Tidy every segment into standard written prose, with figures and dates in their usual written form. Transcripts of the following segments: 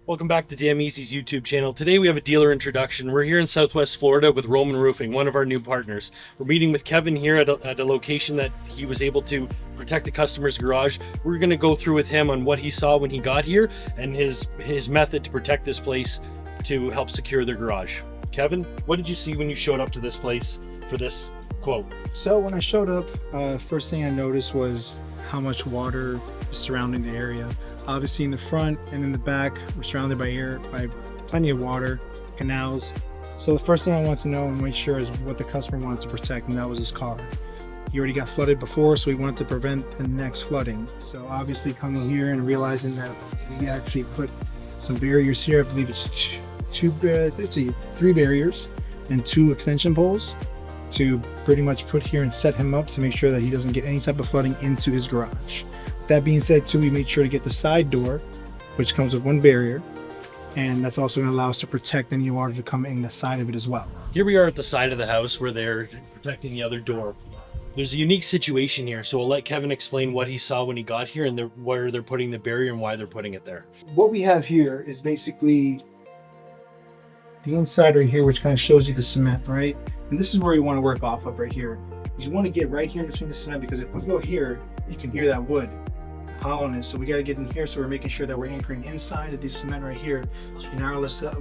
Welcome back to Damn Easy's YouTube channel. Today we have a dealer introduction. We're here in Southwest Florida with Roman Roofing, one of our new partners. We're meeting with Kevin here at a location that he was able to protect the customer's garage. We're going to go through with him on what he saw when he got here and his method to protect this place to help secure their garage. Kevin, what did you see when you showed up to this place for this quote? So when I showed up, first thing I noticed was how much water is surrounding the area. Obviously in the front and in the back, we're surrounded by plenty of water, canals. So the first thing I wanted to know and make sure is what the customer wanted to protect, and that was his car. He already got flooded before, so we wanted to prevent the next flooding. So obviously coming here and realizing that we actually put some barriers here. I believe it's three barriers and 2 extension poles to pretty much put here and set him up to make sure that he doesn't get any type of flooding into his garage. That being said too, we made sure to get the side door, which comes with 1 barrier, and that's also going to allow us to protect any water to come in the side of it as well. Here we are at the side of the house where they're protecting the other door. There's a unique situation here, so we'll let Kevin explain what he saw when he got here and where they're putting the barrier and why they're putting it there. What we have here is basically the inside right here, which kind of shows you the cement, right? And this is where you want to work off of right here. You want to get right here in between the cement, because if we go here, you can hear that wood hollowness. So we got to get in here, so we're making sure that we're anchoring inside of this cement right here, so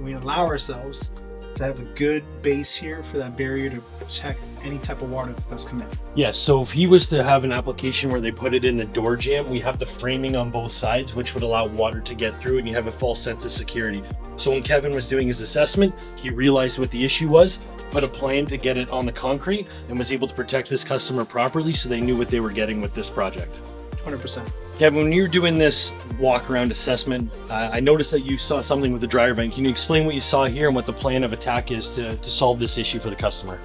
we allow ourselves to have a good base here for that barrier to protect any type of water that's coming in. Yes, so if he was to have an application where they put it in the door jamb, we have the framing on both sides, which would allow water to get through, and you have a false sense of security. So when Kevin was doing his assessment, he realized what the issue was, put a plan to get it on the concrete, and was able to protect this customer properly, so they knew what they were getting with this project. 100%. Kevin, when you're doing this walk around assessment, I noticed that you saw something with the dryer vent. Can you explain what you saw here and what the plan of attack is to solve this issue for the customer?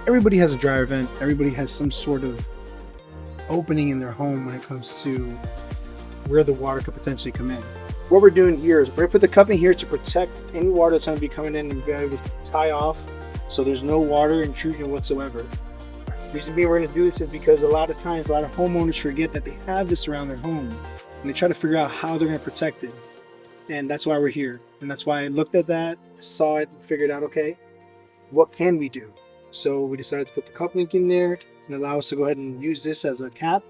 Everybody has a dryer vent. Everybody has some sort of opening in their home when it comes to where the water could potentially come in. What we're doing here is we're going to put the cup in here to protect any water that's going to be coming in and be able to tie off, so there's no water intrusion whatsoever. The reason being we're going to do this is because a lot of times a lot of homeowners forget that they have this around their home, and they try to figure out how they're going to protect it. And that's why we're here. And that's why I looked at that, saw it, and figured out, okay, what can we do? So we decided to put the cup link in there and allow us to go ahead and use this as a cap,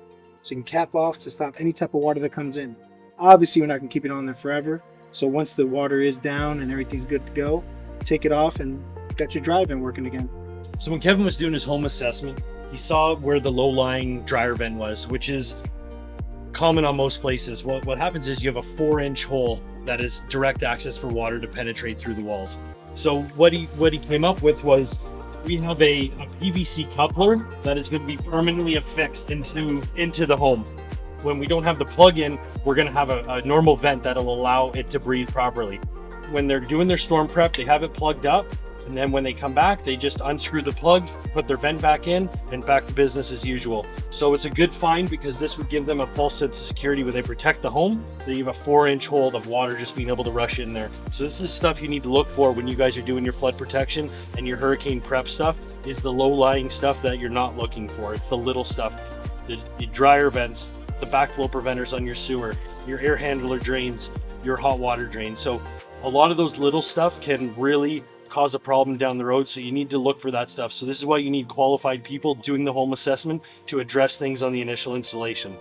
so you can cap off to stop any type of water that comes in. Obviously, we're not going to keep it on there forever. So once the water is down and everything's good to go, take it off and got your drive-in working again. So when Kevin was doing his home assessment, he saw where the low-lying dryer vent was, which is common on most places. What happens is you have a 4-inch hole that is direct access for water to penetrate through the walls. So what he came up with was, we have a PVC coupler that is going to be permanently affixed into the home. When we don't have the plug in, we're going to have a normal vent that'll allow it to breathe properly. When they're doing their storm prep, they have it plugged up, and then when they come back, they just unscrew the plug, put their vent back in, and back to business as usual. So it's a good find, because this would give them a false sense of security where they protect the home. They have a 4-inch hole of water just being able to rush in there. So this is stuff you need to look for when you guys are doing your flood protection and your hurricane prep stuff, is the low-lying stuff that you're not looking for. It's the little stuff, the dryer vents, the backflow preventers on your sewer, your air handler drains, your hot water drains. So a lot of those little stuff can really cause a problem down the road, so you need to look for that stuff. So this is why you need qualified people doing the home assessment to address things on the initial installation.